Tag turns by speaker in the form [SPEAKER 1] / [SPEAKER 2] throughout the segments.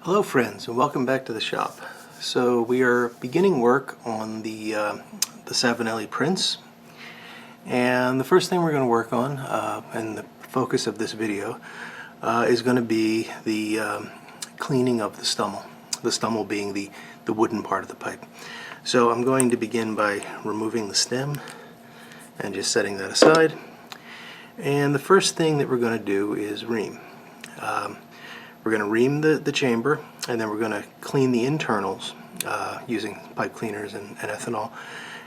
[SPEAKER 1] Hello friends, and welcome back to the shop. So we are beginning work on the Savinelli prints, and the first thing we're going to work on, and the focus of this video, is going to be the cleaning of the stummel being the wooden part of the pipe. So I'm going to begin by removing the stem and just setting that aside. And the first thing that we're going to do is ream. We're going to ream the chamber, and then we're going to clean the internals using pipe cleaners and ethanol.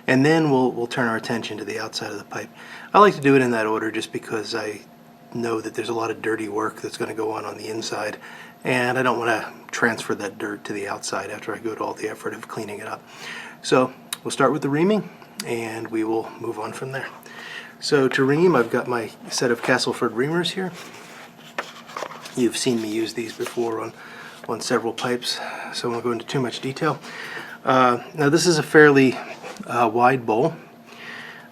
[SPEAKER 1] And then we'll turn our attention to the outside of the pipe. I like to do it in that order just because I know that there's a lot of dirty work that's going to go on the inside, and I don't want to transfer that dirt to the outside after I go to all the effort of cleaning it up. So we'll start with the reaming, and we will move on from there. So to ream, I've got my set of Castleford reamers here. You've seen me use these before on several pipes, so I won't go into too much detail. Now this is a fairly wide bowl,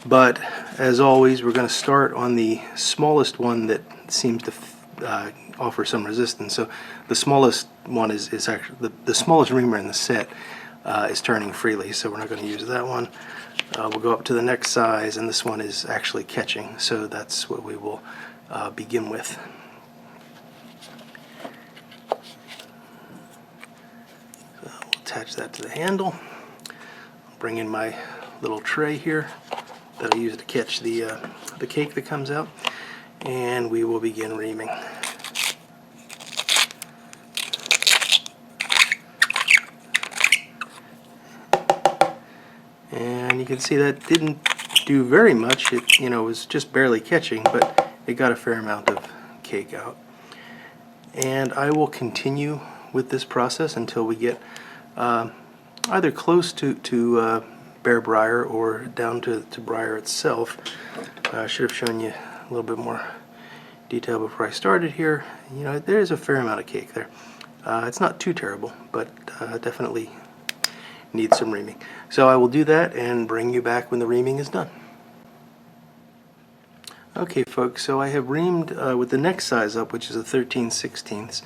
[SPEAKER 1] but as always we're going to start on the smallest one that seems to offer some resistance. So the smallest one is actually the smallest reamer in the set is turning freely, so we're not going to use that one. We'll go up to the next size, and this one is actually catching, so that's what we will begin with. Attach that to the handle. Bring in my little tray here that I use to catch the cake that comes out, and we will begin reaming. And you can see that didn't do very much. It was just barely catching, but it got a fair amount of cake out. And I will continue with this process until we get either close to bare briar or down to briar itself. I should have shown you a little bit more detail before I started here. There's a fair amount of cake there. It's not too terrible, but definitely needs some reaming. So I will do that and bring you back when the reaming is done. Okay folks, so I have reamed with the next size up, which is a 13/16,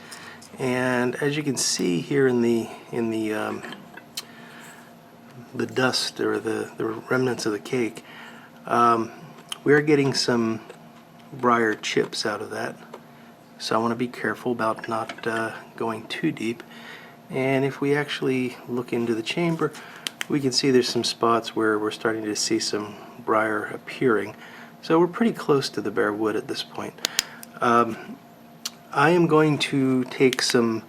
[SPEAKER 1] and as you can see here in the dust or the remnants of the cake, we are getting some briar chips out of that. So I want to be careful about not going too deep. And if we actually look into the chamber, we can see there's some spots where we're starting to see some briar appearing. So we're pretty close to the bare wood at this point. I am going to take some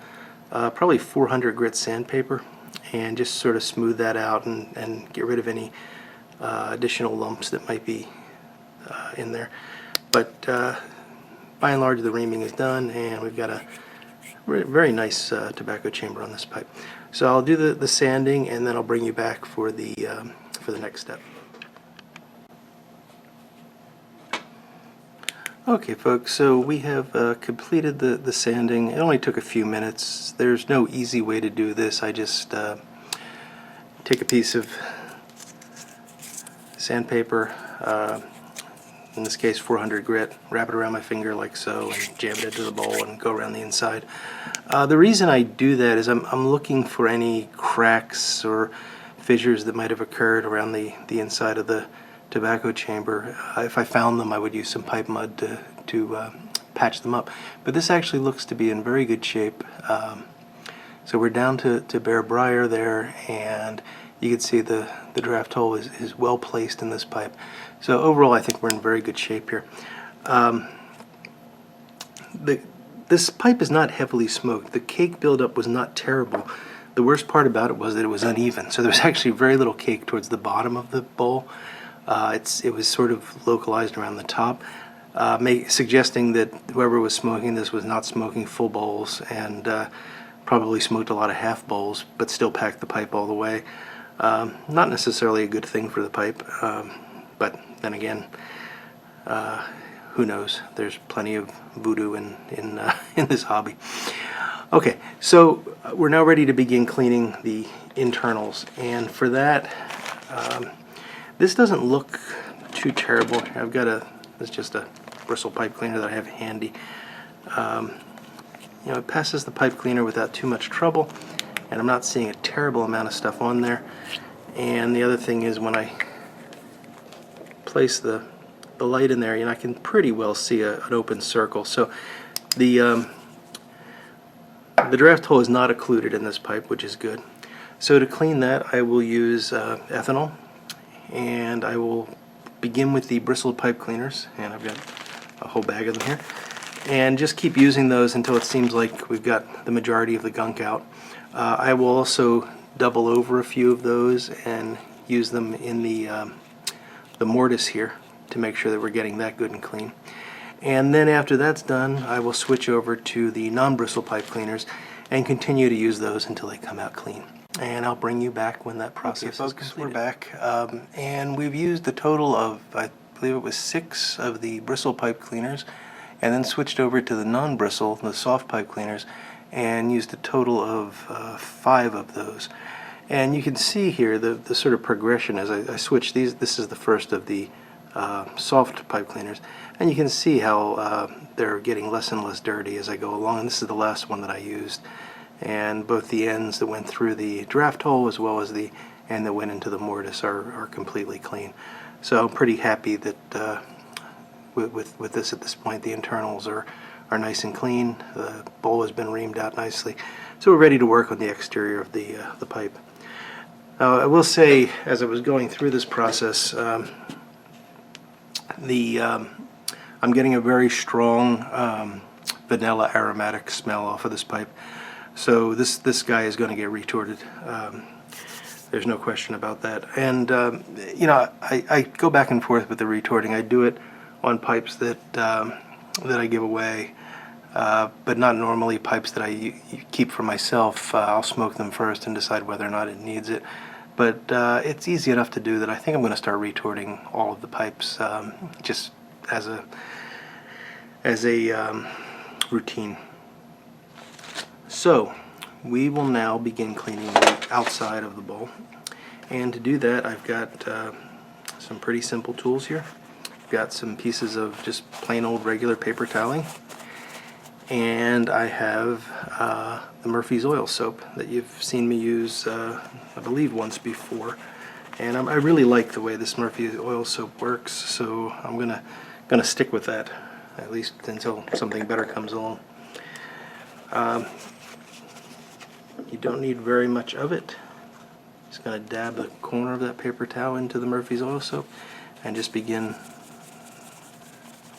[SPEAKER 1] probably 400 grit sandpaper and just sort of smooth that out and get rid of any additional lumps that might be in there. But by and large the reaming is done, and we've got a very nice tobacco chamber on this pipe. So I'll do the sanding, and then I'll bring you back for the next step. Okay folks, so we have completed the sanding. It only took a few minutes. There's no easy way to do this. I just take a piece of sandpaper, in this case 400 grit, wrap it around my finger like so, and jam it into the bowl and go around the inside. The reason I do that is I'm looking for any cracks or fissures that might have occurred around the inside of the tobacco chamber. If I found them, I would use some pipe mud to patch them up. But this actually looks to be in very good shape. So we're down to bare briar there, and you can see the draft hole is well placed in this pipe. So overall I think we're in very good shape here. This pipe is not heavily smoked. The cake buildup was not terrible. The worst part about it was that it was uneven. So there was actually very little cake towards the bottom of the bowl. It was sort of localized around the top, suggesting that whoever was smoking this was not smoking full bowls, and probably smoked a lot of half bowls, but still packed the pipe all the way. Not necessarily a good thing for the pipe, but then again, who knows? There's plenty of voodoo in this hobby. Okay, so we're now ready to begin cleaning the internals, and for that, this doesn't look too terrible. It's just a bristle pipe cleaner that I have handy. it passes the pipe cleaner without too much trouble, and I'm not seeing a terrible amount of stuff on there. And the other thing is, when I place the light in there, I can pretty well see an open circle. So the draft hole is not occluded in this pipe, which is good. So to clean that, I will use ethanol, and I will begin with the bristled pipe cleaners, and I've got a whole bag of them here, and just keep using those until it seems like we've got the majority of the gunk out. I will also double over a few of those and use them in the mortise here to make sure that we're getting that good and clean. And then after that's done, I will switch over to the non-bristle pipe cleaners and continue to use those until they come out clean. And I'll bring you back when that process is completed. We're back, and we've used a total of, I believe it was 6 of the bristle pipe cleaners, and then switched over to the non-bristle, the soft pipe cleaners, and used a total of 5 of those. And you can see here the sort of progression as I switch these. This is the first of the soft pipe cleaners, and you can see how they're getting less and less dirty as I go along. And this is the last one that I used, and both the ends that went through the draft hole as well as the end that went into the mortise are completely clean. So I'm pretty happy that with this at this point. The internals are nice and clean. The bowl has been reamed out nicely, so we're ready to work on the exterior of the pipe. I will say, as I was going through this process, I'm getting a very strong vanilla aromatic smell off of this pipe. So this guy is going to get retorted. There's no question about that. And I go back and forth with the retorting. I do it on pipes that I give away, but not normally pipes that I keep for myself. I'll smoke them first and decide whether or not it needs it. But it's easy enough to do that I think I'm going to start retorting all of the pipes just as a routine. So we will now begin cleaning the outside of the bowl, and to do that I've got some pretty simple tools here. I've got some pieces of just plain old regular paper toweling, and I have the Murphy's oil soap that you've seen me use I believe once before, and I really like the way this Murphy's oil soap works, so I'm gonna stick with that at least until something better comes along. You don't need very much of it. Just going to dab the corner of that paper towel into the Murphy's oil soap and just begin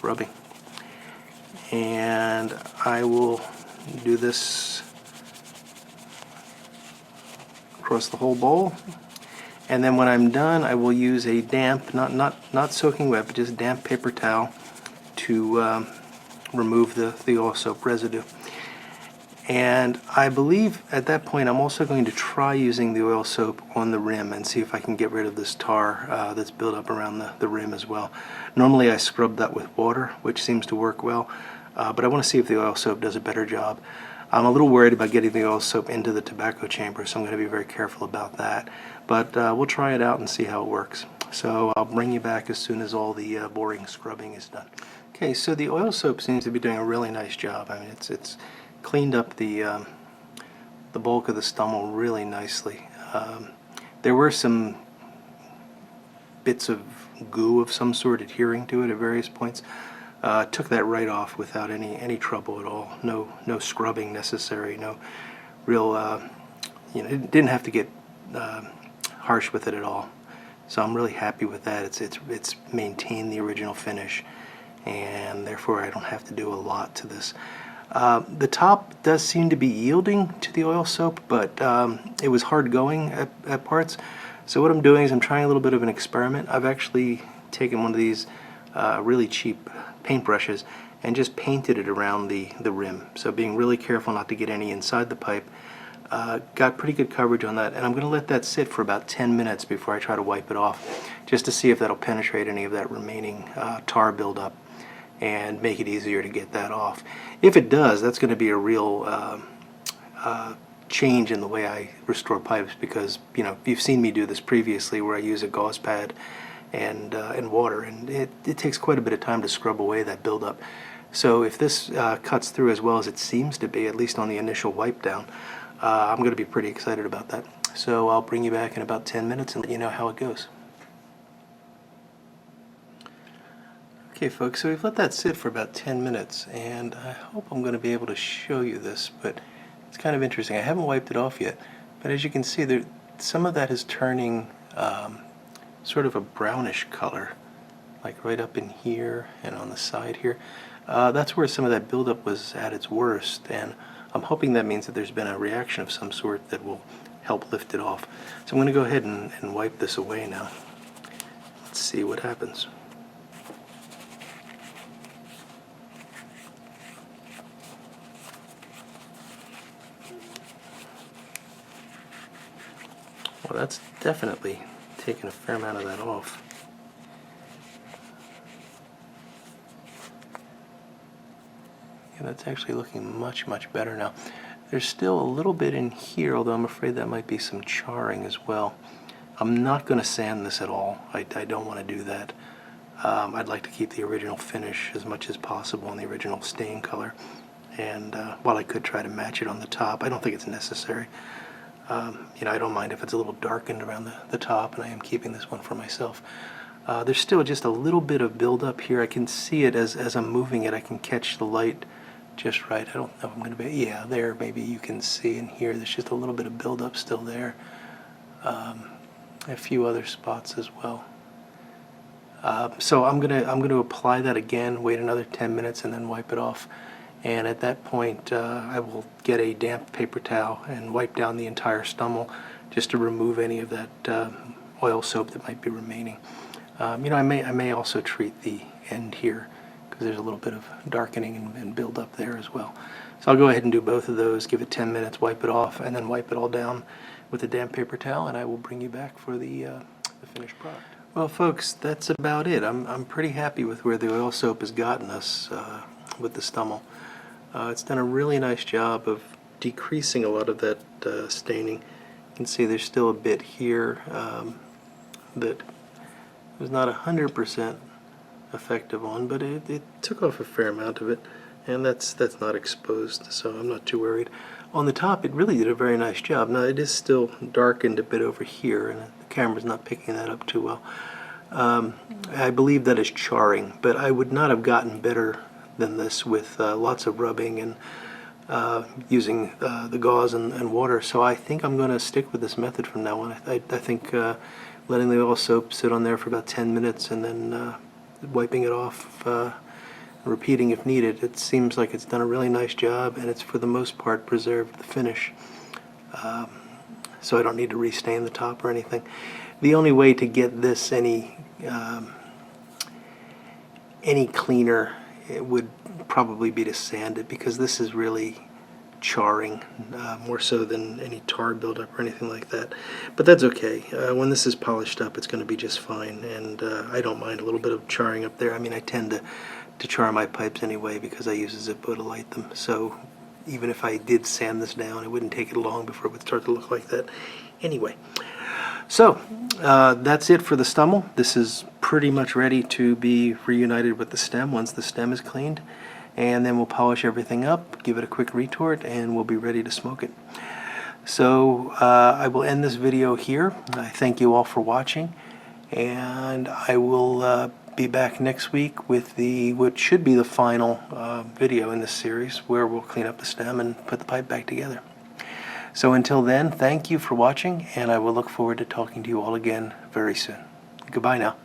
[SPEAKER 1] rubbing. And I will do this across the whole bowl. And then when I'm done, I will use a damp, not soaking wet, but just damp paper towel to remove the oil soap residue. And I believe at that point I'm also going to try using the oil soap on the rim and see if I can get rid of this tar that's built up around the rim as well. Normally I scrub that with water, which seems to work well, but I want to see if the oil soap does a better job. I'm a little worried about getting the oil soap into the tobacco chamber, so I'm going to be very careful about that. But we'll try it out and see how it works. So I'll bring you back as soon as all the boring scrubbing is done. Okay, so the oil soap seems to be doing a really nice job. I mean, it's cleaned up the bulk of the stummel really nicely. There were some bits of goo of some sort adhering to it at various points. Took that right off without any trouble at all. No scrubbing necessary. No real. It didn't have to get harsh with it at all. So I'm really happy with that. It's maintained the original finish, and therefore I don't have to do a lot to this. The top does seem to be yielding to the oil soap, but it was hard going at parts. So what I'm doing is I'm trying a little bit of an experiment. I've actually taken one of these really cheap paintbrushes and just painted it around the rim. So being really careful not to get any inside the pipe. Got pretty good coverage on that, and I'm going to let that sit for about 10 minutes before I try to wipe it off, just to see if that'll penetrate any of that remaining tar buildup and make it easier to get that off. If it does, that's going to be a real change in the way I restore pipes, because you've seen me do this previously where I use a gauze pad and water, and it takes quite a bit of time to scrub away that buildup. So if this cuts through as well as it seems to be, at least on the initial wipe down, I'm going to be pretty excited about that. So I'll bring you back in about 10 minutes and let you know how it goes. Okay folks, so we've let that sit for about 10 minutes, and I hope I'm going to be able to show you this, but it's kind of interesting. I haven't wiped it off yet, but as you can see, there, some of that is turning sort of a brownish color, like right up in here and on the side here. That's where some of that buildup was at its worst, and I'm hoping that means that there's been a reaction of some sort that will help lift it off. So I'm going to go ahead and wipe this away now. Let's see what happens. Well, that's definitely taken a fair amount of that off. Yeah, that's actually looking much, much better now. There's still a little bit in here, although I'm afraid that might be some charring as well. I'm not going to sand this at all. I don't want to do that. I'd like to keep the original finish as much as possible and the original stain color. And while I could try to match it on the top, I don't think it's necessary. You know, I don't mind if it's a little darkened around the top, and I am keeping this one for myself. There's still just a little bit of buildup here. I can see it as I'm moving it. I can catch the light just right. I don't know if I'm going to be, yeah, there, maybe you can see in here. There's just a little bit of buildup still there. A few other spots as well. So I'm gonna apply that again, wait another 10 minutes, and then wipe it off. And at that point, I will get a damp paper towel and wipe down the entire stummel just to remove any of that oil soap that might be remaining. You know, I may also treat the end here because there's a little bit of darkening and build up there as well. So I'll go ahead and do both of those, give it 10 minutes, wipe it off, and then wipe it all down with a damp paper towel, and I will bring you back for the finished product. Well, folks, that's about it. I'm pretty happy with where the oil soap has gotten us with the stummel. It's done a really nice job of decreasing a lot of that staining. You can see there's still a bit here that was not 100% effective on, but it took off a fair amount of it, and that's not exposed, so I'm not too worried. On the top, it really did a very nice job. Now, it is still darkened a bit over here, and the camera's not picking that up too well. I believe that is charring, but I would not have gotten better than this with lots of rubbing and using the gauze and water. So I think I'm going to stick with this method from now on. I think letting the oil soap sit on there for about 10 minutes and then wiping it off, repeating if needed. It seems like it's done a really nice job, and it's for the most part preserved the finish. So I don't need to restain the top or anything. The only way to get this any cleaner, it would probably be to sand it, because this is really charring, more so than any tar buildup or anything like that. But that's okay. When this is polished up, it's going to be just fine, and I don't mind a little bit of charring up there. I mean, I tend to char my pipes anyway because I use a Zippo to light them. So even if I did sand this down, it wouldn't take it long before it would start to look like that. Anyway, so that's it for the stummel. This is pretty much ready to be reunited with the stem once the stem is cleaned, and then we'll polish everything up, give it a quick retort, and we'll be ready to smoke it. So I will end this video here. I thank you all for watching, and I will be back next week with what should be the final video in this series, where we'll clean up the stem and put the pipe back together. So until then, thank you for watching, and I will look forward to talking to you all again very soon. Goodbye now.